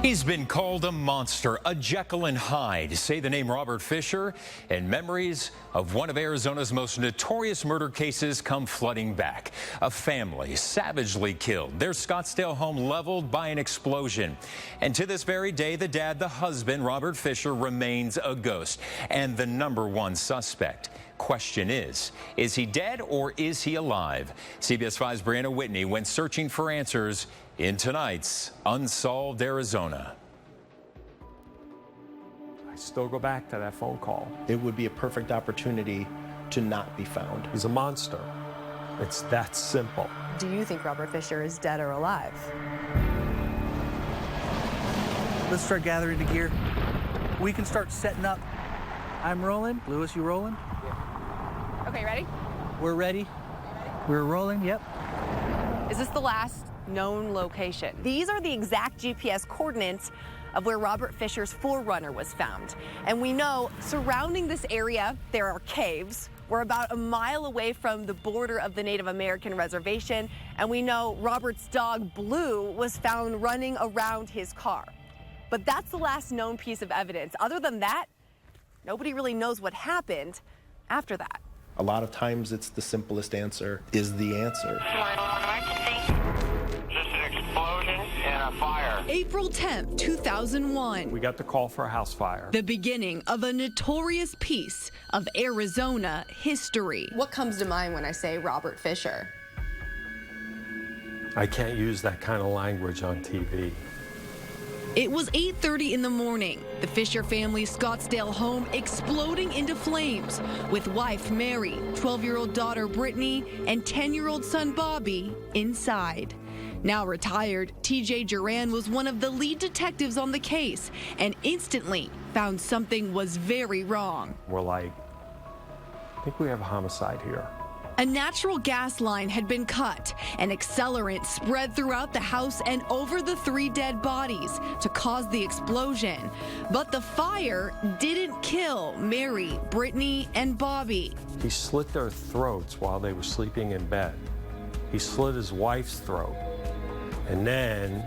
He's been called a monster, a Jekyll and Hyde. Say the name Robert Fisher, and memories of one of Arizona's most notorious murder cases come flooding back. A family savagely killed, their Scottsdale home leveled by an explosion. And to this very day, the dad, the husband, Robert Fisher, remains a ghost and the #1 suspect. Question is he dead or is he alive? CBS 5's Briana Whitney went searching for answers in tonight's Unsolved Arizona. I still go back to that phone call. It would be a perfect opportunity to not be found. He's a monster. It's that simple. Do you think Robert Fisher is dead or alive? Let's start gathering the gear. We can start setting up. I'm rolling. Lewis, you rolling? Yeah. Okay, ready? We're ready. We're rolling, yep. Is this the last known location? These are the exact GPS coordinates of where Robert Fisher's forerunner was found. And we know surrounding this area, there are caves. We're about a mile away from the border of the Native American reservation. And we know Robert's dog, Blue, was found running around his car. But that's the last known piece of evidence. Other than that, nobody really knows what happened after that. A lot of times it's the simplest answer is the answer. April 10th, 2001. We got the call for a house fire. The beginning of a notorious piece of Arizona history. What comes to mind when I say Robert Fisher? I can't use that kind of language on TV. It was 8:30 in the morning. The Fisher family's Scottsdale home exploding into flames with wife Mary, 12-year-old daughter Brittany, and 10-year-old son Bobby inside. Now retired, TJ Duran was one of the lead detectives on the case and instantly found something was very wrong. We're like, I think we have a homicide here. A natural gas line had been cut, and accelerant spread throughout the house and over the 3 dead bodies to cause the explosion. But the fire didn't kill Mary, Brittany, and Bobby. He slit their throats while they were sleeping in bed. He slit his wife's throat. And then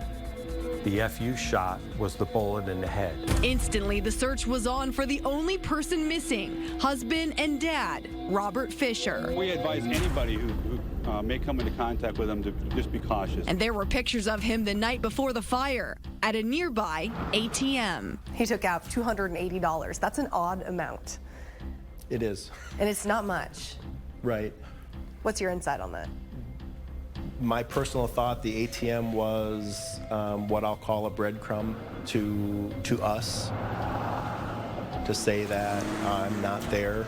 the FU shot was the bullet in the head. Instantly, the search was on for the only person missing, husband and dad, Robert Fisher. We advise anybody who may come into contact with him to just be cautious. And there were pictures of him the night before the fire at a nearby ATM. He took out $280. That's an odd amount. It is. And it's not much. Right. What's your insight on that? My personal thought, the ATM was what I'll call a breadcrumb to us to say that I'm not there.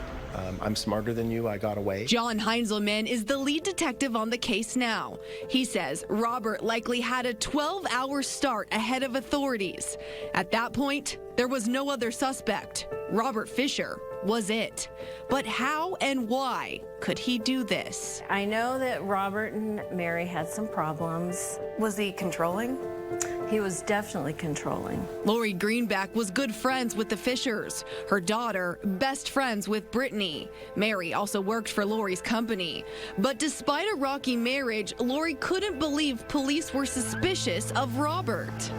I'm smarter than you. I got away. John Heinzelman is the lead detective on the case now. He says Robert likely had a 12-hour start ahead of authorities. At that point, there was no other suspect. Robert Fisher was it. But how and why could he do this? I know that Robert and Mary had some problems. Was he controlling? He was definitely controlling. Lori Greenback was good friends with the Fishers. Her daughter, best friends with Brittany. Mary also worked for Lori's company. But despite a rocky marriage, Lori couldn't believe police were suspicious of Robert.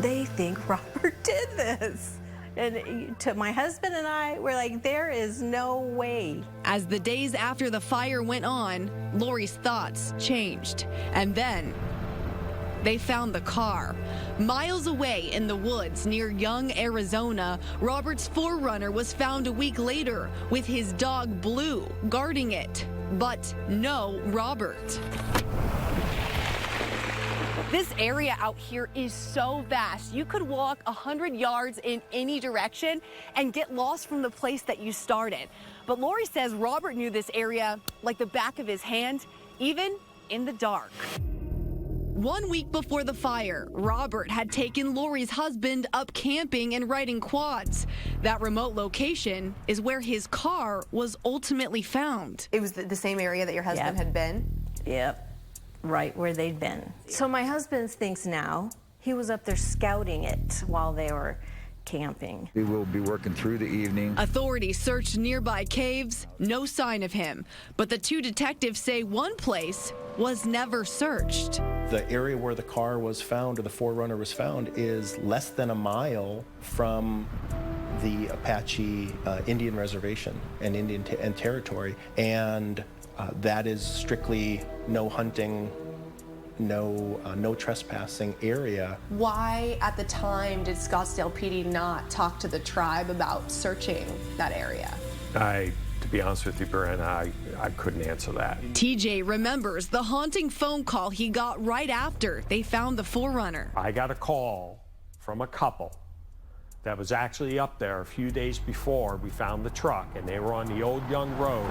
They think Robert did this. And to my husband and I, we're like, there is no way. As the days after the fire went on, Lori's thoughts changed. And then they found the car. Miles away in the woods near Young, Arizona, Robert's forerunner was found a week later with his dog Blue guarding it. But no Robert. This area out here is so vast. You could walk 100 yards in any direction and get lost from the place that you started. But Lori says Robert knew this area like the back of his hand, even in the dark. 1 week before the fire, Robert had taken Lori's husband up camping and riding quads. That remote location is where his car was ultimately found. It was the same area that your husband had been? Yep. Right where they'd been. So my husband thinks now he was up there scouting it while they were camping. We will be working through the evening. Authorities searched nearby caves, no sign of him. But the 2 detectives say one place was never searched. The area where the car was found, or the Forerunner was found, is less than a mile from the Apache Indian reservation and Indian territory, and that is strictly no hunting, no trespassing area. Why, at the time, did Scottsdale PD not talk to the tribe about searching that area? To be honest with you, Briana, I couldn't answer that. TJ remembers the haunting phone call he got right after they found the Forerunner. I got a call from a couple that was actually up there a few days before we found the truck, and they were on the old Young Road.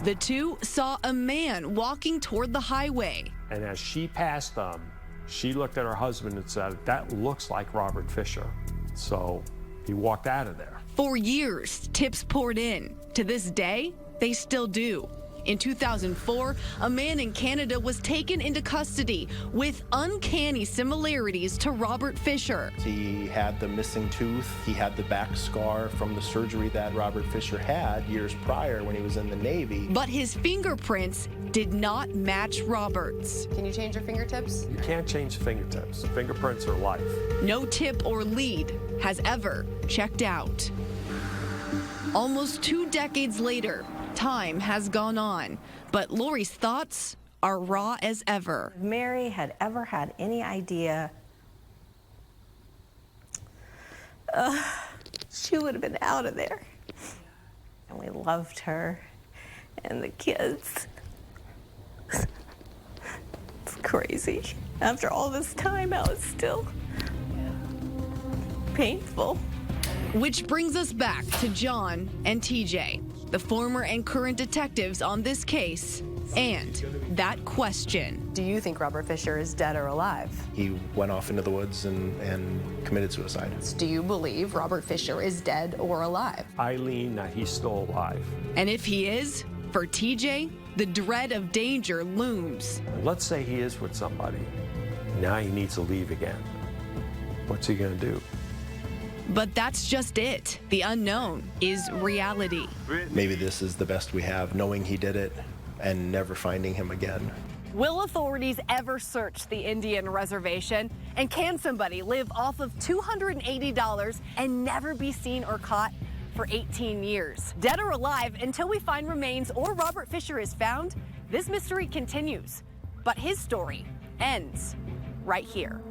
The two saw a man walking toward the highway. And as she passed them, she looked at her husband and said, "That looks like Robert Fisher." So he walked out of there. For years, tips poured in. To this day, they still do. In 2004, a man in Canada was taken into custody with uncanny similarities to Robert Fisher. He had the missing tooth. He had the back scar from the surgery that Robert Fisher had years prior when he was in the Navy. But his fingerprints did not match Robert's. Can you change your fingertips? You can't change fingertips. Fingerprints are life. No tip or lead has ever checked out. Almost 2 decades later, time has gone on, but Lori's thoughts are raw as ever. If Mary had ever had any idea, she would have been out of there. And we loved her and the kids. It's crazy. After all this time, how it's still painful. Which brings us back to John and TJ, the former and current detectives on this case, and that question. Do you think Robert Fisher is dead or alive? He went off into the woods and committed suicide. Do you believe Robert Fisher is dead or alive? I lean that he's still alive. And if he is, for TJ, the dread of danger looms. Let's say he is with somebody. Now he needs to leave again. What's he going to do? But that's just it. The unknown is reality. Maybe this is the best we have, knowing he did it and never finding him again. Will authorities ever search the Indian reservation? And can somebody live off of $280 and never be seen or caught for 18 years? Dead or alive, until we find remains or Robert Fisher is found, this mystery continues. But his story ends right here.